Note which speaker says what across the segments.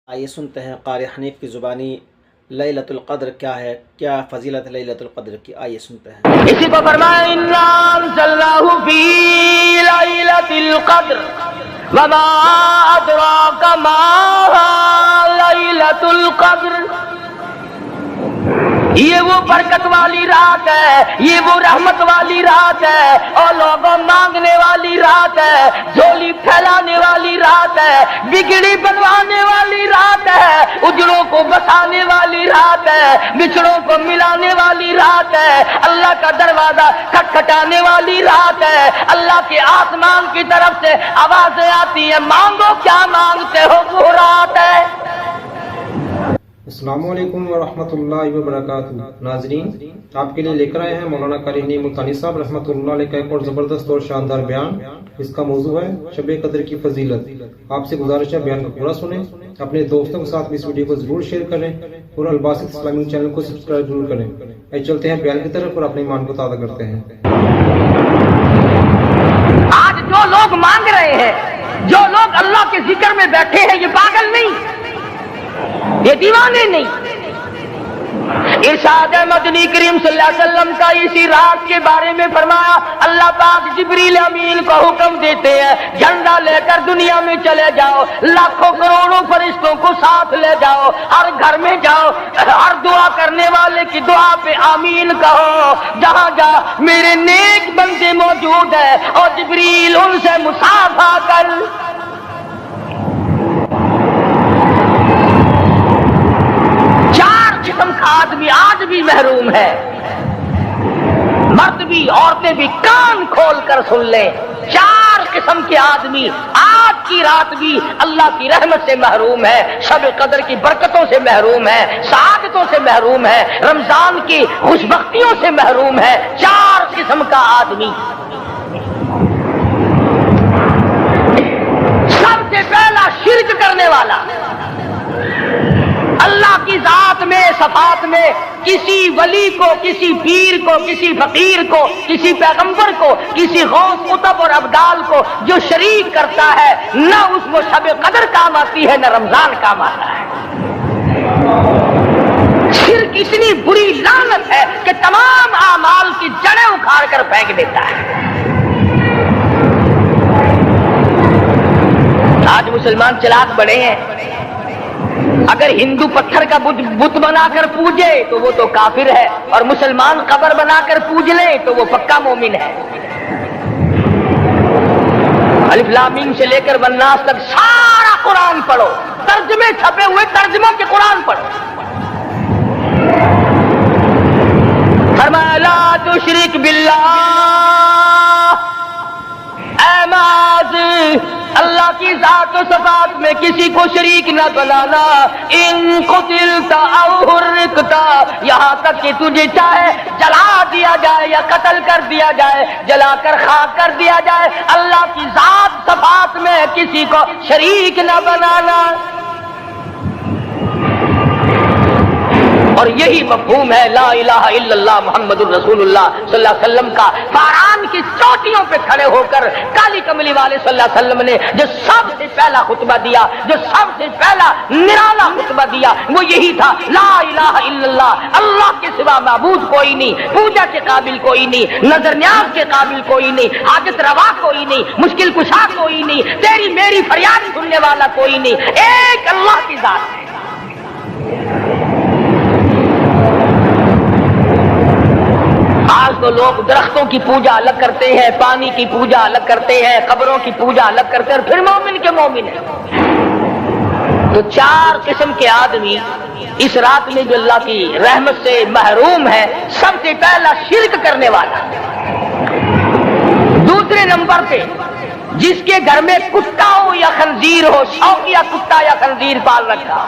Speaker 1: آئیے سنتے ہیں قاری حنیف کی زبانی لیلۃ القدر کیا ہے، کیا فضیلت لیلۃ القدر کی، آئیے سنتے ہیں۔
Speaker 2: اسی کو فرمایا انا انزلناہ فی لیلۃ القدر وما ادراک ما لیلۃ القدر۔ یہ وہ برکت والی رات ہے، یہ وہ رحمت والی رات ہے، اور لوگوں مانگنے والی رات ہے، جھولی پھیلانے والی رات ہے، بگڑی بنوانے والی رات ہے، اجڑوں کو بسانے والی رات ہے، بچھڑوں کو ملانے والی رات ہے، اللہ کا دروازہ کھٹکھٹانے والی رات ہے، اللہ کے آسمان کی طرف سے آوازیں آتی ہیں، مانگو کیا مانگتے ہو، وہ رات ہے۔
Speaker 3: السلام علیکم ورحمۃ اللہ وبرکاتہ۔ ناظرین، آپ کے لیے لے کر آئے ہیں مولانا قاری نعیم الثانی صاحب رحمۃ اللہ علیہ کا ایک اور زبردست اور شاندار بیان۔ اس کا موضوع ہے شب قدر کی فضیلت۔ آپ سے گزارش ہے بیان کو پورا سنیں، اپنے دوستوں کے ساتھ اس ویڈیو کو ضرور شیئر کریں اور الباسط اسلامی چینل کو سبسکرائب ضرور کریں۔ آئیے چلتے ہیں بیان کی طرف اور اپنے ایمان کو تازہ کرتے ہیں۔
Speaker 2: آج جو لوگ مانگ رہے ہیں، جو لوگ اللہ کے ذکر میں بیٹھے ہیں، یہ پاگل نہیں، یہ دیوانے نہیں۔ ارشاد مدنی کریم صلی اللہ علیہ وسلم کا اسی رات کے بارے میں فرمایا، اللہ پاک جبریل امین کو حکم دیتے ہیں، جھنڈا لے کر دنیا میں چلے جاؤ، لاکھوں کروڑوں فرشتوں کو ساتھ لے جاؤ، ہر گھر میں جاؤ، ہر دعا کرنے والے کی دعا پہ آمین کہو، جہاں جا میرے نیک بندے موجود ہیں، اور جبریل ان سے مصافحہ کر۔ قسم کا آدمی آج بھی محروم ہے، مرد بھی عورتیں بھی کان کھول کر سن لیں، 4 قسم کے آدمی آج کی رات بھی اللہ کی رحمت سے محروم ہے، شب قدر کی برکتوں سے محروم ہے، سعادتوں سے محروم ہے، رمضان کی خوشبختیوں سے محروم ہے۔ 4 قسم کا آدمی۔ سب سے پہلا شرک کرنے والا، اللہ کی ذات میں صفات میں کسی ولی کو، کسی پیر کو، کسی فقیر کو، کسی پیغمبر کو، کسی غوث قطب اور ابدال کو جو شریک کرتا ہے، نہ اس کو شب قدر کام آتی ہے، نہ رمضان کام آتا ہے۔ شرک اتنی بری لعنت ہے کہ تمام اعمال کی جڑیں اکھاڑ کر پھینک دیتا ہے۔ آج مسلمان چلاک بڑے ہیں، اگر ہندو پتھر کا بت بنا کر پوجے تو وہ تو کافر ہے، اور مسلمان قبر بنا کر پوج لے تو وہ پکا مومن ہے۔ الف لام میم سے لے کر والناس تک سارا قرآن پڑھو، ترجمے چھپے ہوئے ترجموں کے قرآن پڑھو۔ فرمایا لا تشرک باللہ، اے معاذ اللہ کی ذات و صفات میں کسی کو شریک نہ بنانا۔ ان قتلت او حرقت، یہاں تک کہ تجھے چاہے جلا دیا جائے یا قتل کر دیا جائے، جلا کر خاک کر دیا جائے، اللہ کی ذات صفات میں کسی کو شریک نہ بنانا۔ اور یہی مفہوم ہے لا الہ الا اللہ محمد الرسول اللہ صلی اللہ علیہ وسلم کا۔ فاران کی چوٹیوں پہ کھڑے ہو کر کالی کملی والے صلی اللہ علیہ وسلم نے جو سب سے پہلا خطبہ دیا، جو سب سے پہلا نرالا خطبہ دیا، وہ یہی تھا لا الہ الا اللہ، اللہ کے سوا معبود کوئی نہیں، پوجا کے قابل کوئی نہیں، نظر نیاز کے قابل کوئی نہیں، حاجت روا کوئی نہیں، مشکل کشا کوئی نہیں، تیری میری فریاد سننے والا کوئی نہیں، ایک اللہ کی ذات ہے۔ آج تو لوگ درختوں کی پوجا الگ کرتے ہیں، پانی کی پوجا الگ کرتے ہیں، قبروں کی پوجا الگ کرتے ہیں، اور پھر مومن کے مومن ہیں۔ تو 4 قسم کے آدمی اس رات میں جو اللہ کی رحمت سے محروم ہے۔ سب سے پہلا شرک کرنے والا، دوسرے نمبر پہ جس کے گھر میں کتا ہو یا خنزیر ہو، شوقیہ کتا یا خنزیر پال رکھا ہو۔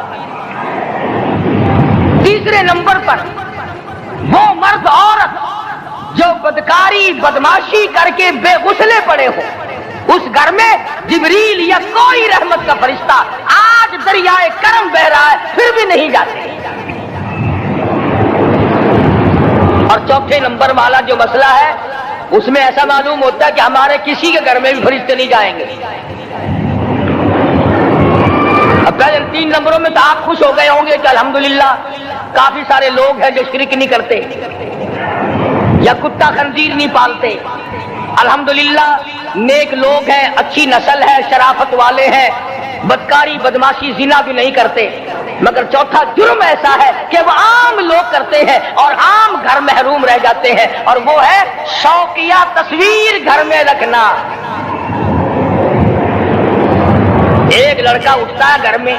Speaker 2: تیسرے نمبر پر وہ مرد عورت جو بدکاری بدماشی کر کے بے غسلے پڑے ہو، اس گھر میں جبریل یا کوئی رحمت کا فرشتہ آج دریائے کرم بہ رہا ہے پھر بھی نہیں جاتے۔ اور چوتھے نمبر والا جو مسئلہ ہے، اس میں ایسا معلوم ہوتا ہے کہ ہمارے کسی کے گھر میں بھی فرشتے نہیں جائیں گے۔ اب पहले 3 नंबरों में तो आप खुश हो गए होंगे कि अल्हम्दुलिल्लाह काफी सारे लोग हैं जो शिरक नहीं करते या कुत्ता खंजीर नहीं पालते। अल्हम्दुलिल्लाह नेक लोग हैं, अच्छी नस्ल है, शराफत वाले हैं, बदकारी बदमाशी जिना भी नहीं करते। मगर चौथा जुर्म ऐसा है कि वो आम लोग करते हैं और आम घर महरूम रह जाते हैं, और वो है शौकिया तस्वीर घर में रखना। एक लड़का उठता है घर में,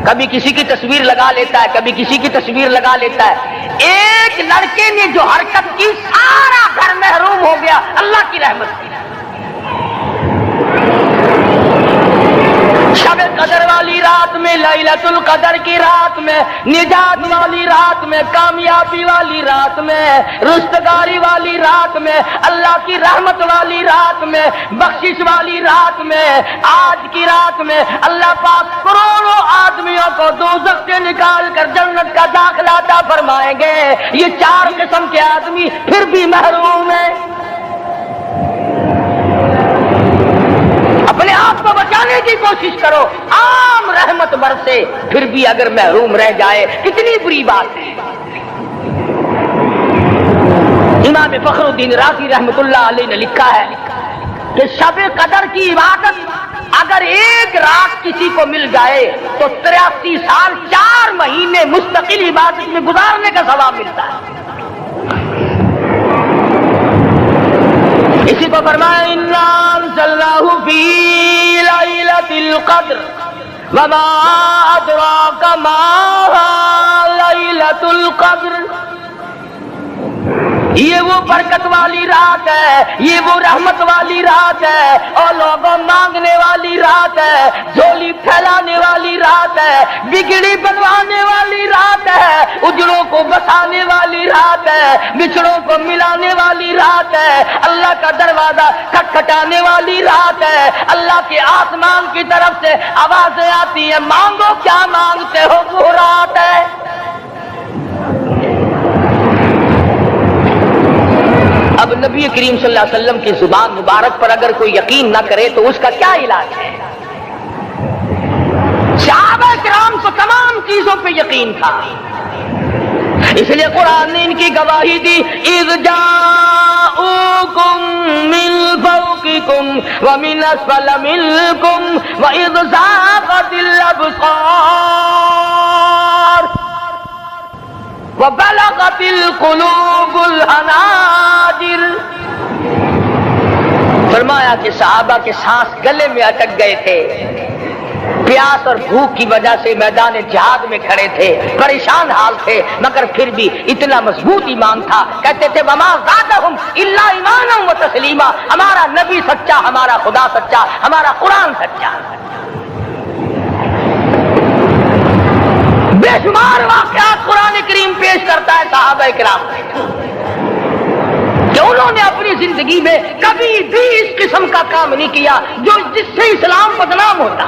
Speaker 2: कभी किसी की तस्वीर लगा लेता है, कभी किसी की तस्वीर लगा लेता है। एक लड़के ने जो हरकत की सारा घर महरूम हो गया अल्लाह की रहमत से। शब कदर वाली रात में, लैलतुल कदर की रात में, निजात वाली रात में, कामयाबी वाली रात में, रुस्तगारी वाली रात में, अल्लाह की रहमत वाली रात में, बख्शिश वाली रात में, आज की रात में अल्लाह पाक करोड़ों आदमियों को दोज़ख से निकाल कर जन्नत का दाखिला अता फरमाएंगे। ये 4 किस्म के आदमी फिर भी महरूम है। अपने आप को बचाने की कोशिश करो, आम रहमत बरसे फिर भी अगर महरूम रह जाए कितनी बुरी बात है। इमाम फखरुद्दीन राज़ी रहमतुल्लाह अलैह ने लिखा है कि शब कदर की इबादत अगर एक रात किसी को मिल जाए तो 83 साल 4 महीने मुस्तकिल इबादत में गुजारने का सवाब मिलता है। इसी को फरमाया इन्ना अंज़लनाहु फी लैलतिल क़द्र वमा अदराका मा लैलतुल क़द्र। ये वो बरकत वाली रात है, ये वो रहमत वाली रात है, और लोगों मांगने वाली रात है, झोली फैलाने वाली रात है, बिगड़ी बनवाने वाली रात है, उजड़ों को बसाने वाली रात है, बिछड़ों को मिलाने वाली रात है, अल्लाह का दरवाजा खटखटाने वाली रात है। अल्लाह के आसमान की तरफ से आवाजें आती हैं, मांगो क्या मांगते हो, वो रात है। अब नबी करीम सल्लल्लाहु अलैहि वसल्लम की जुबान मुबारक पर अगर कोई यकीन न करे तो उसका क्या इलाज है? सहाबा किराम को तमाम चीजों पे यकीन था, इसलिए कुरान ने इनकी गवाही दी। इज़ जाऊकुम मिन फौकिकुम व मिन अस्फल मिनकुम व इज़ ज़ाग़तिल अब्सार व बलगतिल कुलूबुल हनाजिर। फरमाया कि सहाबा के सांस गले में अटक गए थे, प्यास और भूख की वजह से मैदान जिहाद में खड़े थे, परेशान हाल थे, मगर फिर भी इतना मजबूत ईमान था। कहते थे वमा ज़ादहुम इल्ला ईमानन व तस्लीमा, हमारा नबी सच्चा, हमारा खुदा सच्चा, हमारा कुरान सच्चा। बेशुमार वाक़यात कुरान करीम पेश करता है सहाबा किराम कि उन्होंने अपनी जिंदगी में कभी भी इस किस्म का काम नहीं किया जो जिससे इस्लाम बदनाम होता।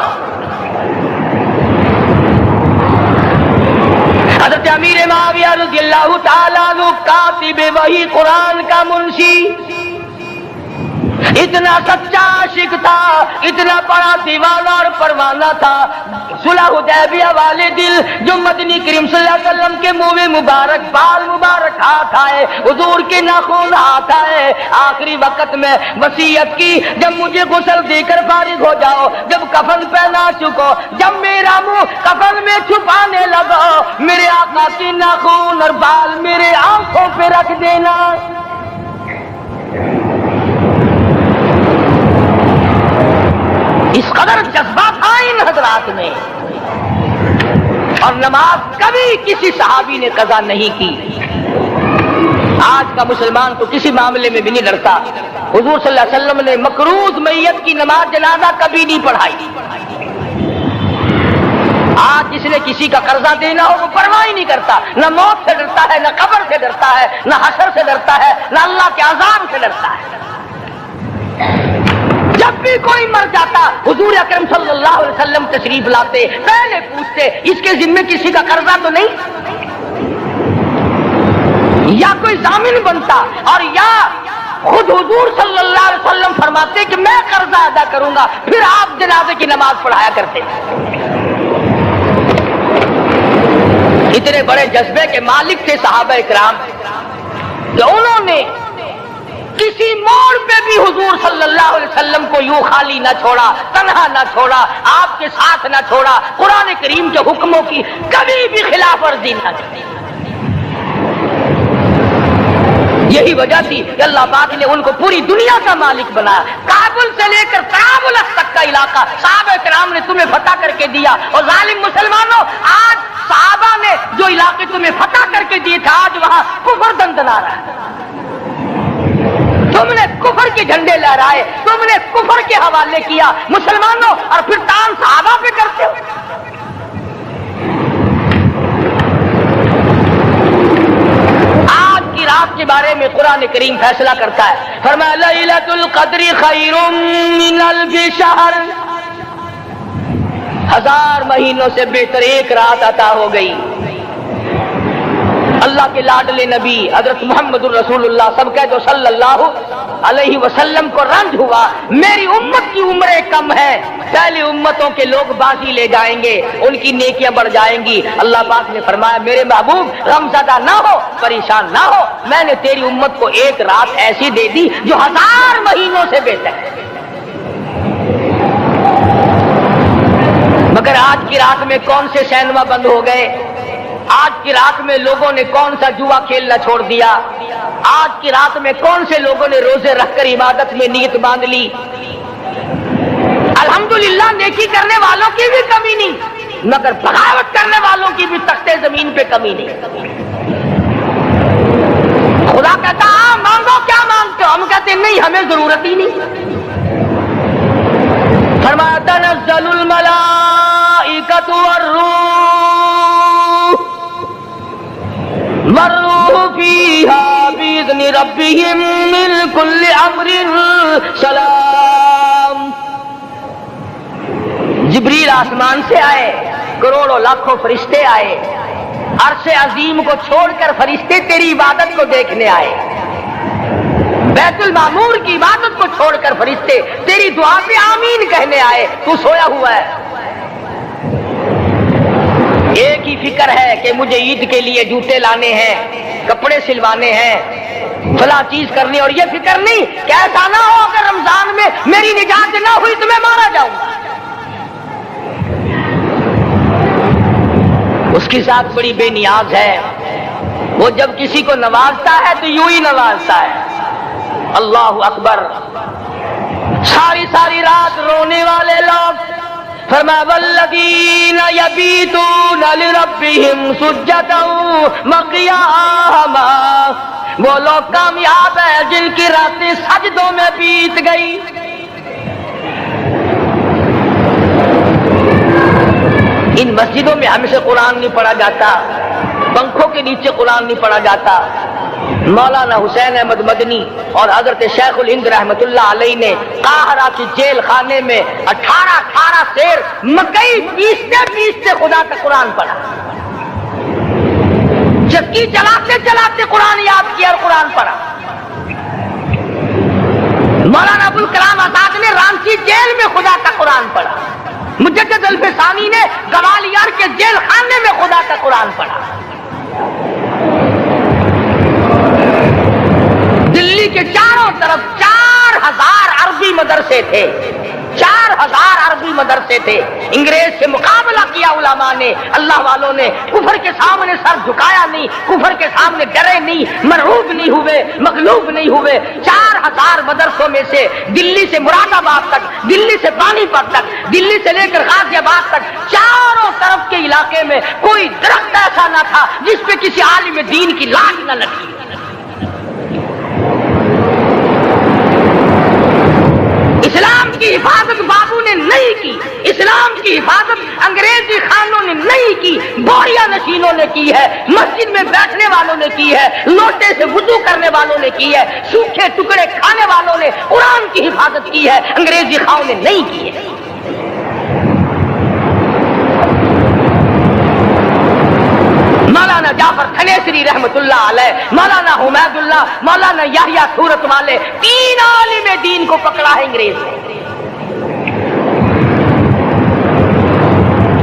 Speaker 2: हज़रत अमीर मुआविया रज़ियल्लाहु ताला अन्हु कातिब वही कुरान का मुंशी, इतना सच्चा आशिक था, इतना बड़ा दीवाना और परवाना था। सुलह हुदैबिया वाले दिल जो मदनी करीम सल्लल्लाहु अलैहि वसल्लम के मुंह मुबारक, बाल मुबारक हाथ आए, हुजूर के नाखून हाथ आए, आखिरी वक्त में वसीयत की जब मुझे गुस्ल देकर फारिग हो जाओ, जब कफन पहना चुको, जब मेरा मुंह कफन में छुपाने लगो, मेरे आका के नाखून और बाल मेरे आंखों पे रख देना। इस कदर जज्बा था इन हजरात में, और नमाज कभी किसी सहाबी ने कज़ा नहीं की। आज का मुसलमान तो किसी मामले में भी नहीं डरता। हुजूर सल्लल्लाहु अलैहि वसल्लम ने मकरूज मैयत की नमाज जनाजा कभी नहीं पढ़ाई। आज जिसने किसी का कर्जा देना हो वो परवाह ही नहीं करता, न मौत से डरता है, न कब्र से डरता है, न हशर से डरता है, न अल्लाह के अज़ाब से डरता है। जब भी कोई मर जाता हुजूर अकरम सल्लल्लाहु अलैहि वसल्लम तशरीफ लाते, पहले पूछते इसके जिम्मे किसी का कर्जा तो नहीं, या कोई जामिन बनता, और या खुद हुजूर सल्लल्लाहु अलैहि वसल्लम फरमाते कि मैं कर्जा अदा करूंगा, फिर आप जनाजे की नमाज पढ़ाया करते। اتنے بڑے جذبے کے مالک تھے صحابہ اکرام کہ انہوں نے کسی موڑ پہ بھی حضور صلی اللہ علیہ وسلم کو یوں خالی نہ چھوڑا، تنہا نہ چھوڑا، آپ کے ساتھ نہ چھوڑا، قرآن کریم کے حکموں کی کبھی بھی خلاف ورزی نہ کی۔ یہی وجہ تھی کہ اللہ پاک نے ان کو پوری دنیا کا مالک بنایا۔ کابل سے لے کر طرابلس تک کا علاقہ صحابہ کرام نے تمہیں فتح کر کے دیا، اور ظالم مسلمانوں آج صحابہ نے جو علاقے تمہیں فتح کر کے دیے تھے آج وہاں کفر دندنا رہا ہے۔ تم نے کفر کے جھنڈے لہرائے، تم نے کفر کے حوالے کیا مسلمانوں، اور پھر تان صحابہ پہ کرتے ہو۔ آج کی رات کے بارے میں قرآن کریم فیصلہ کرتا ہے، فرمایا لیلۃ القدر خیر من الف شہر، 1000 مہینوں سے بہتر ایک رات عطا ہو گئی۔ اللہ کے لاڈلے نبی حضرت محمد الرسول اللہ سب کہہ دو صلی اللہ علیہ وسلم کو رنج ہوا، میری امت کی عمریں کم ہے، پہلی امتوں کے لوگ بازی لے جائیں گے، ان کی نیکیاں بڑھ جائیں گی۔ اللہ پاک نے فرمایا میرے محبوب غمزدہ نہ ہو، پریشان نہ ہو، میں نے تیری امت کو ایک رات ایسی دے دی جو 1000 مہینوں سے بہتر ہے۔ مگر آج کی رات میں کون سے سینما بند ہو گئے، آج کی رات میں لوگوں نے کون سا جوا کھیلنا چھوڑ دیا، آج کی رات میں کون سے لوگوں نے روزے رکھ کر عبادت میں نیت باندھ لی۔ الحمدللہ نیکی کرنے والوں کی بھی کمی نہیں، مگر بغاوت کرنے والوں کی بھی تختے زمین پہ کمی نہیں۔ خدا کہتا مانگو کیا مانگتے ہو، ہم کہتے نہیں ہمیں ضرورت ہی نہیں۔ فرمایا تنزل الملائکۃ والروح فیہا بإذن ربہم من کل امر سلام۔ جبریل آسمان سے آئے، کروڑوں لاکھوں فرشتے آئے، عرش عظیم کو چھوڑ کر فرشتے تیری عبادت کو دیکھنے آئے، بیت المعمور کی عبادت کو چھوڑ کر فرشتے تیری دعا پہ آمین کہنے آئے، تو سویا ہوا ہے۔ ایک ہی فکر ہے کہ مجھے عید کے لیے جوتے لانے ہیں، کپڑے سلوانے ہیں، فلاں چیز کرنی، اور یہ فکر نہیں کہ ایسا نہ ہو اگر رمضان میں میری نجات نہ ہوئی تو میں مارا جاؤں گا۔ اس کی ذات بڑی بے نیاز ہے، وہ جب کسی کو نوازتا ہے تو یوں ہی نوازتا ہے۔ اللہ اکبر۔ ساری ساری رات رونے والے لوگ، فرمایا والذین یبیتون لربہم سجدا وقیاما، وہ لوگ کامیاب ہیں جن کی راتیں سجدوں میں بیت گئی۔ ان مسجدوں میں ہم سے قرآن نہیں پڑھا جاتا، پنکھوں کے نیچے قرآن نہیں پڑھا جاتا۔ مولانا حسین احمد مدنی اور حضرت شیخ الہند رحمت اللہ علیہ نے قاہرہ کی جیل خانے میں 18 سیر مکئی پیستے خدا کا قرآن پڑھا، چکی چلاتے قرآن یاد کیا اور قرآن پڑھا۔ مولانا ابوالکلام آزاد نے رانچی جیل میں خدا کا قرآن پڑھا، مجدد الفسانی نے گوالیار کے جیل خانے میں خدا کا قرآن پڑھا۔ دلی کے چاروں طرف 4000 عربی مدرسے تھے، 4000 عربی مدرسے تھے۔ انگریز سے مقابلہ کیا علماء نے، اللہ والوں نے، کفر کے سامنے سر جھکایا نہیں، کفر کے سامنے ڈرے نہیں، مرعوب نہیں ہوئے، مغلوب نہیں ہوئے۔ 4000 مدرسوں میں سے دلی سے مراد آباد تک، دلی سے پانی پت تک، دلی سے لے کر غازی آباد تک، چاروں طرف کے علاقے میں کوئی درخت ایسا نہ تھا جس پہ کسی عالم دین کی لاش نہ لگی۔ اسلام کی حفاظت بابو نے نہیں کی، اسلام کی حفاظت انگریزی خانوں نے نہیں کی، بوریا نشینوں نے کی ہے، مسجد میں بیٹھنے والوں نے کی ہے، لوٹے سے وضو کرنے والوں نے کی ہے، سوکھے ٹکڑے کھانے والوں نے قرآن کی حفاظت کی ہے، انگریزی خانوں نے نہیں کی ہے۔ مولانا جعفر تھنیسری رحمت اللہ علیہ، مولانا حمید اللہ، مولانا یحییٰ صورت والے، 3 عالم دین کو پکڑا ہے انگریز نے۔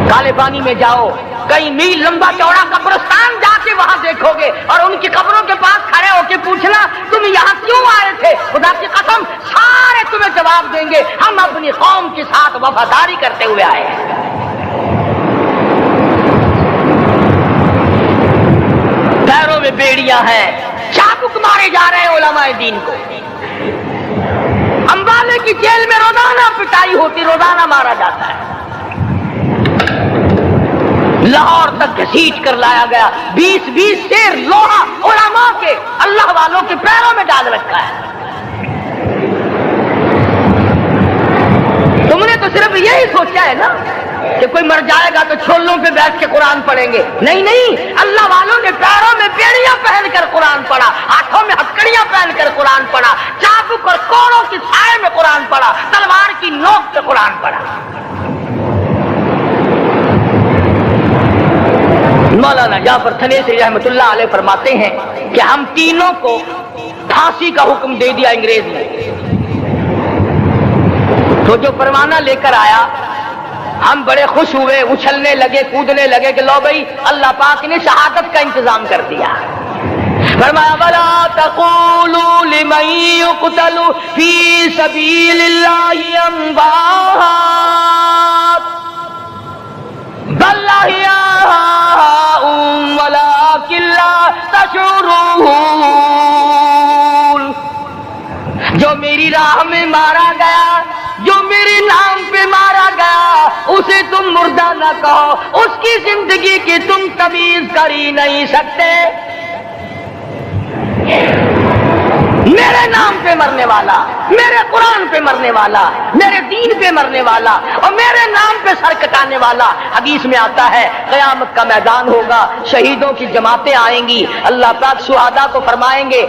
Speaker 2: کالے پانی میں جاؤ، कई मील लंबा चौड़ा कब्रिस्तान जाके वहां देखोगे और उनकी कब्रों के पास खड़े होके पूछना तुम यहाँ क्यों आए थे, खुदा की कसम सारे तुम्हें जवाब देंगे हम अपनी कौम के साथ वफादारी करते हुए आए हैं। पैरों में बेड़ियां हैं, चाबुक मारे जा रहे हैं उलमाए दीन को। अंबाले की जेल में रोजाना पिटाई होती, रोजाना मारा जाता है। लाहौर तक घसीट कर लाया गया, 20-20 शेर लोहा उलमा के अल्लाह वालों के पैरों में डाल रखा है। तुमने तो सिर्फ यही सोचा है ना कि कोई मर जाएगा तो छोलों पे बैठ के कुरान पढ़ेंगे। नहीं नहीं, अल्लाह वालों ने पैरों में बेड़ियां पहनकर कुरान पढ़ा, हाथों में हथकड़ियां पहनकर कुरान पढ़ा, चाबुक और कोड़ों की छाए में कुरान पढ़ा, तलवार की नोक पे कुरान पढ़ा। मौलाना जाफर थनेसी रहमतुल्लाह अलैह फरमाते हैं कि हम तीनों को फांसी का हुक्म दे दिया अंग्रेज ने। तो जो परवाना लेकर आया हम बड़े खुश हुए, उछलने लगे, कूदने लगे कि लो भाई अल्लाह पाक ने शहादत का इंतजाम कर दिया। फरमाया वला तक़ूलू लिमन युक़तलु फी सबीलिल्लाहि अम्वात बल अहयाउम वलाकिन ला तशऊरून। जो मेरी राह में मारा गया, जो मेरे नाम पे मारा गया, उसे तुम मुर्दा न कहो, उसकी जिंदगी की तुम तमीज कर ही नहीं सकते। मेरे नाम पे मरने वाला, मेरे कुरान पे मरने वाला, मेरे दीन पे मरने वाला और मेरे नाम पे सर कटाने वाला। हदीस में आता है क़यामत का मैदान होगा, शहीदों की जमातें आएंगी, अल्लाह पाक शुहादा को फरमाएंगे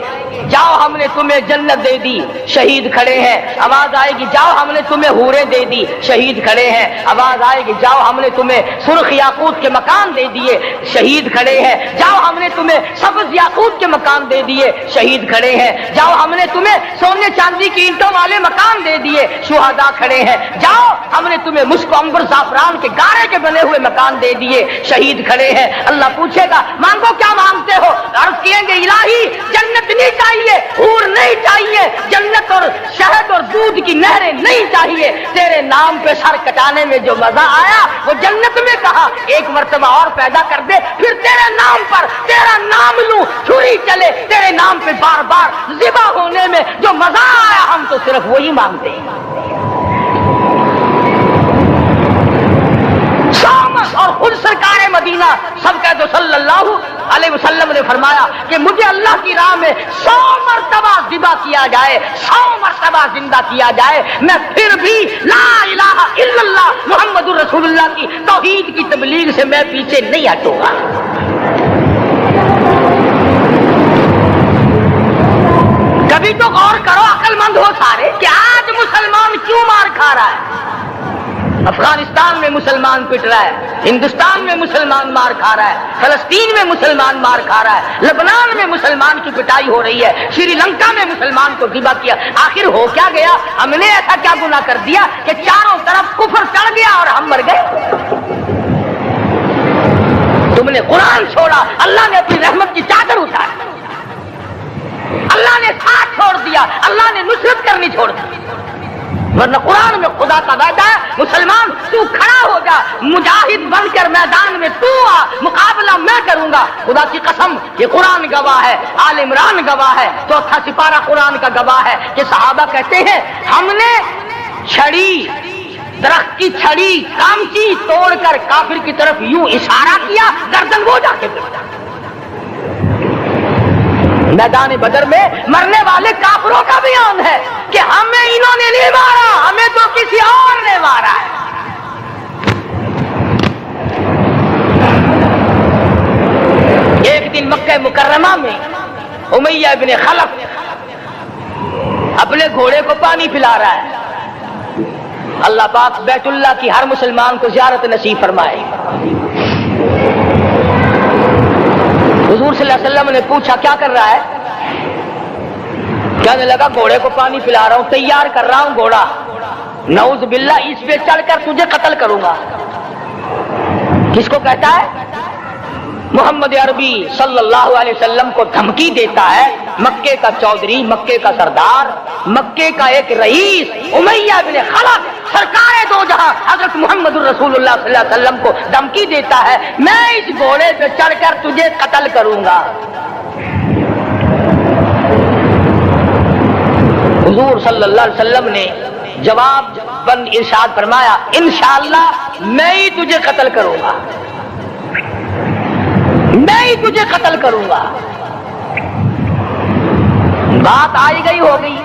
Speaker 2: जाओ हमने तुम्हें जन्नत दे दी, शहीद खड़े हैं। आवाज आएगी जाओ हमने तुम्हें हूरें दे दी, शहीद खड़े हैं। आवाज आएगी जाओ हमने तुम्हें सुर्ख याकूत के मकान दे दिए, शहीद खड़े हैं। जाओ हमने तुम्हें सब्ज याकूत के मकान दे दिए, शहीद खड़े हैं। जाओ हमने तुम्हें सोने चांदी की ईंटों वाले मकान दे दिए, शुहदा खड़े हैं। जाओ हमने तुम्हें मुश्क अंबर ज़ाफ़रान के गारे के बने हुए मकान दे दिए, शहीद खड़े हैं। अल्लाह पूछेगा मांगो क्या मांगते हो? अर्ज किएंगे इलाही जन्नत नहीं चाहिए, हूर नहीं चाहिए, जन्नत और शहद और दूध की नहरें नहीं चाहिए, तेरे नाम पे सर कटाने में जो मजा आया वो जन्नत में कहा, एक मर्तबा और पैदा कर दे, फिर तेरे नाम पर तेरा नाम लूं, छुरी चले तेरे नाम पे बार बार ज़िबा होने में जो मजा आया, हम तो सिर्फ वही मांगते हैं। और खुद सरकार मदीना सब कह दो सल्लल्लाहु अलैहि वसल्लम ने फरमाया कि मुझे अल्लाह की राह में 100 मरतबा ज़िबा किया जाए, 100 मरतबा जिंदा किया जाए, मैं फिर भी ला इलाहा इल्लल्लाह मुहम्मदुर रसूलुल्लाह की तौहीद की तबलीग से मैं पीछे नहीं हटूंगा। कभी तो गौर करो अक्लमंद हो सारे कि आज मुसलमान क्यों मार खा रहा है। अफगानिस्तान में मुसलमान पिट रहा है, हिंदुस्तान में मुसलमान मार खा रहा है, फलस्तीन में मुसलमान मार खा रहा है, लेबनान में मुसलमान की पिटाई हो रही है, श्रीलंका में मुसलमान को ज़िबा किया। आखिर हो क्या गया? हमने ऐसा क्या गुनाह कर दिया कि चारों तरफ कुफ्र चढ़ गया और हम मर गए? तुमने कुरान छोड़ा, अल्लाह ने अपनी रहमत की चादर उतारी, अल्लाह ने साथ छोड़ दिया, अल्लाह ने नुसरत करनी छोड़ दी। वरना कुरान में खुदा का वादा है मुसलमान तू खड़ा हो जा, मुजाहिद बनकर मैदान में तू आ, मुकाबला मैं करूंगा। खुदा की कसम ये कुरान गवाह है, आल इमरान गवाह है, चौथा सिपारा कुरान का गवाह है कि सहाबा कहते हैं हमने छड़ी, दरख्त की छड़ी कामची तोड़कर काफिर की तरफ यूं इशारा किया, गर्दन वो जाके गिरा। मैदान बदर में मरने वाले काफिरों का बयान है कि हमें इन्होंने नहीं मारा, हमें तो किसी और ने मारा है। एक दिन मक्का मुकर्रमा में उमैया इब्ने खलफ अपने घोड़े को पानी पिला रहा है। अल्लाह पाक बैतुल्लाह की हर मुसलमान को ज़ियारत नसीब फरमाए। हुजूर सल्लल्लाहु अलैहि वसल्लम ने पूछा क्या कर रहा है? कहने लगा घोड़े को पानी पिला रहा हूं, तैयार कर रहा हूं घोड़ा, नऊज़ बिल्लाह इस पे चढ़कर तुझे कत्ल करूंगा। किसको कहता है? मोहम्मद अरबी सल्लल्लाहु अलैहि वसल्लम को धमकी देता है। मक्के का चौधरी, मक्के का सरदार, मक्के का एक रईस उमैया बिन खलफ सरकारे दो जहां हजरत मोहम्मद रसूलुल्लाह सल्लल्लाहु अलैहि वसल्लम को धमकी देता है, मैं इस घोड़े पे चढ़कर तुझे कत्ल करूंगा। हुजूर सल्लल्लाहु अलैहि वसल्लम ने जवाब बन इरशाद फरमाया, इंशाअल्लाह मैं ही तुझे कत्ल करूंगा, मैं ही तुझे कत्ल करूंगा। बात आई गई हो गई।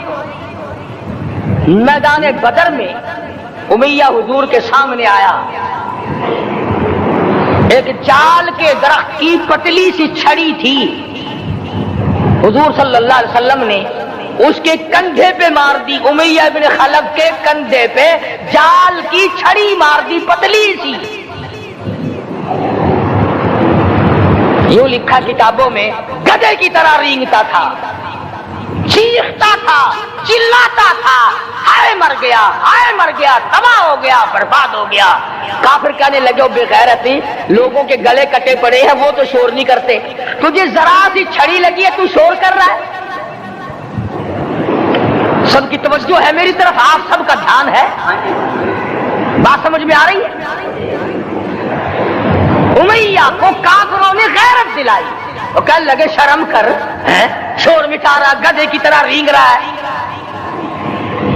Speaker 2: मैदान बदर में उमैया हुजूर के सामने आया। एक जाल के दरख्त की पतली सी छड़ी थी। हुजूर सल्लल्लाहु अलैहि वसल्लम ने उसके कंधे पे मार दी। उमैया बिन खलफ के कंधे पे जाल की छड़ी मार दी, पतली सी। यूं लिखा किताबों में, गधे की तरह रेंगता था, चीखता था, चिल्लाता था, हाय मर गया, हाय मर गया, तबाह हो गया, बर्बाद हो गया। काफिर कहने लगे, बेगैरती, लोगों के गले कटे पड़े हैं, वो तो शोर नहीं करते, तुझे जरा सी छड़ी लगी है, तू शोर कर रहा है। सबकी तवज्जो है मेरी तरफ, आप सबका ध्यान है। बात समझ में आ रही है? उमैया को काफिरों ने गैरत दिलाई। वो कहने लगे, शर्म कर, हैं? शोर मिटा रहा, गधे की तरह रेंग रहा है,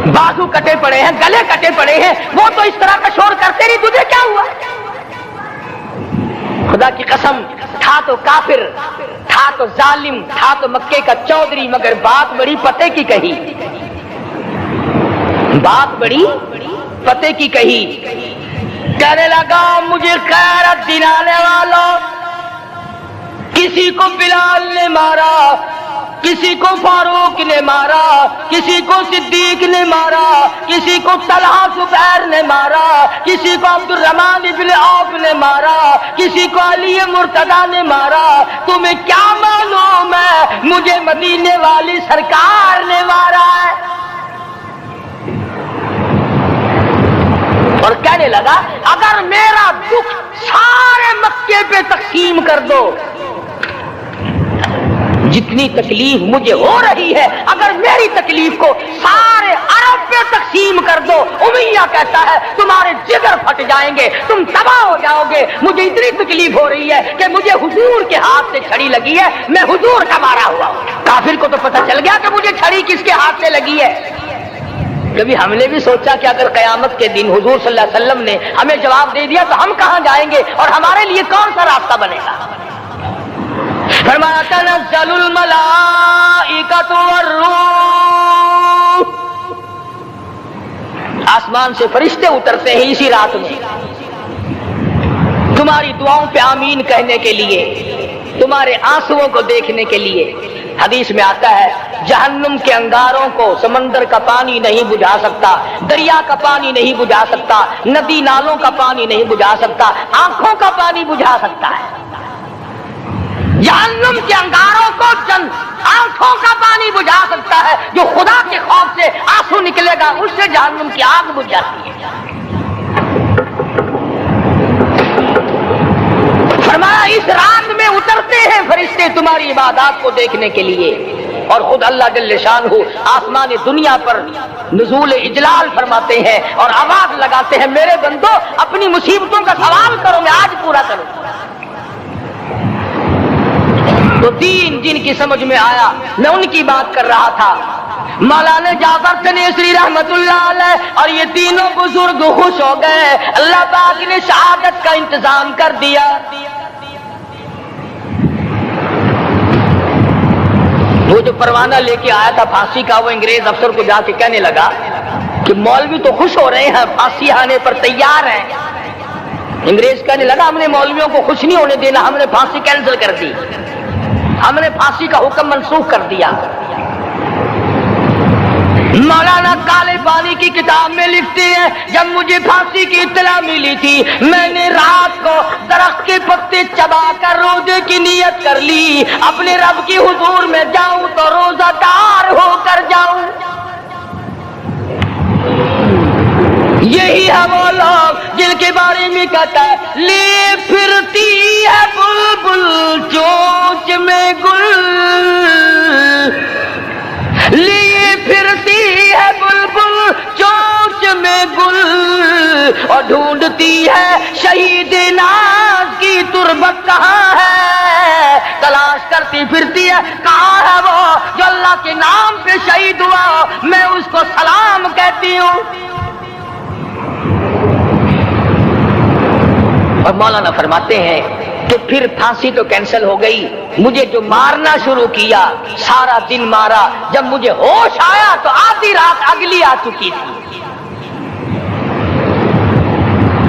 Speaker 2: बाजू कटे पड़े हैं, गले कटे पड़े हैं, वो तो इस तरह का शोर करते नहीं, तुझे क्या हुआ? खुदा की कसम, था तो काफिर, था तो जालिम, था तो मक्के का चौधरी, मगर बात बड़ी पते की कही, बात बड़ी पते की कही। कहने लगा, मुझे गैरत दिलाने वालों, किसी को बिलाल ने मारा, किसी को फारूक ने मारा, किसी को सिद्दीक ने मारा, किसी को तलहा जुबैर ने मारा, किसी को अब्दुर्रहमान इब्न औफ ने मारा, किसी को अली मुर्तदा ने मारा, तुम्हें क्या मालूम है मुझे मदीने वाली सरकार ने मारा है। और कहने लगा, अगर मेरा दुख सारे मक्के पे तकसीम कर दो, जितनी तकलीफ मुझे हो रही है, अगर मेरी तकलीफ को सारे अरब पे तकसीम कर दो, उमैया कहता है तुम्हारे जिगर फट जाएंगे, तुम तबाह हो जाओगे। मुझे इतनी तकलीफ हो रही है कि मुझे हुजूर के हाथ से छड़ी लगी है, मैं हुजूर का मारा हुआ। काफिर को तो पता चल गया कि मुझे छड़ी किसके हाथ से लगी है। कभी हमने भी सोचा कि अगर कयामत के दिन हुजूर सल्लल्लाहु अलैहि वसल्लम ने हमें जवाब दे दिया तो हम कहां जाएंगे और हमारे लिए कौन सा रास्ता बनेगा? फरमाया, तनज़्ज़लुल मलाइकतु वर्रूह, आसमान से फरिश्ते उतरते हैं इसी रात में तुम्हारी दुआओं पे आमीन कहने के लिए, तुम्हारे आंसुओं को देखने के लिए। हदीस में आता है, जहन्नुम के अंगारों को समंदर का पानी नहीं बुझा सकता, दरिया का पानी नहीं बुझा सकता, नदी नालों का पानी नहीं बुझा सकता, आंखों का पानी बुझा सकता है। जहन्नुम के अंगारों को चंद आंखों का पानी बुझा सकता है। जो खुदा के खौफ से आंसू निकलेगा, उससे जहन्नुम की आग बुझ जाती है। फरमाया, इस रात में उतरते हैं फरिश्ते तुम्हारी इबादत को देखने के लिए, और खुद अल्लाह जल्ले शानहू आसमान दुनिया पर नुज़ूल इजलाल फरमाते हैं और आवाज लगाते हैं, मेरे बंदो अपनी मुसीबतों का सवाल करो, मैं आज पूरा करूं। तो तीन जिनकी समझ में आया, मैं उनकी बात कर रहा था। मौलाना जाफर तनेसरी रहमतुल्लाह अलैह और ये तीनों बुजुर्ग खुश हो गए। अल्लाह पाक ने शहादत का इंतजाम कर दिया। वो जो परवाना लेके आया था फांसी का, वो अंग्रेज अफसर को जाके कहने लगा कि मौलवी तो खुश हो रहे हैं, फांसी आने पर तैयार हैं। अंग्रेज कहने लगा, हमने मौलवियों को खुश नहीं होने देना, हमने फांसी कैंसिल कर दी, हमने फांसी का हुक्म मनसूख कर दिया। मौलाना काले पानी की किताब में लिखते हैं, जब मुझे फांसी की इत्तला मिली थी, मैंने रात को दरख्त के पत्ते चबाकर रोजे की नियत कर ली, अपने रब की हुजूर में जाऊं तो रोजादार होकर जाऊं। یہی ہے وہ لوگ جن کے بارے میں کہتا ہے لیے پھرتی ہے بلبل چونچ میں گل، لیے پھرتی ہے بلبل چونچ میں گل، اور ڈھونڈتی ہے شہید ناز کی تربت کہاں ہے، تلاش کرتی پھرتی ہے کہاں ہے وہ جو اللہ کے نام پہ شہید ہوا، میں اس کو سلام کہتی ہوں۔ اور مولانا فرماتے ہیں کہ پھر پھانسی تو کینسل ہو گئی، مجھے جو مارنا شروع کیا سارا دن مارا، جب مجھے ہوش آیا تو آدھی رات اگلی آ چکی تھی۔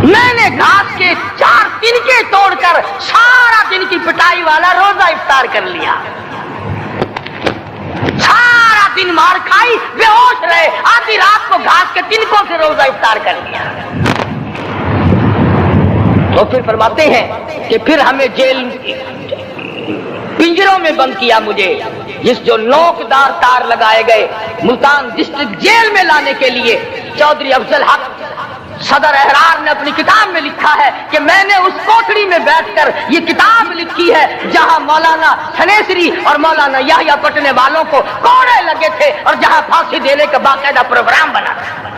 Speaker 2: میں نے گھاس کے 4 تنکے توڑ کر سارا دن کی پٹائی والا روزہ افطار کر لیا، سارا دن مار کھائی، بے ہوش رہے، آدھی رات کو گھاس کے تنکوں سے روزہ افطار کر لیا۔ تو پھر فرماتے ہیں کہ پھر ہمیں جیل پنجروں میں بند کیا، مجھے جس جو نوکدار تار لگائے گئے ملتان ڈسٹرکٹ جیل میں لانے کے لیے۔ چودھری افضل حق صدر احرار نے اپنی کتاب میں لکھا ہے کہ میں نے اس کوٹڑی میں بیٹھ کر یہ کتاب لکھی ہے جہاں مولانا تھنیسری اور مولانا یحییٰ پٹنے والوں کو کوڑے لگے تھے اور جہاں پھانسی دینے کا باقاعدہ پروگرام بنا تھا۔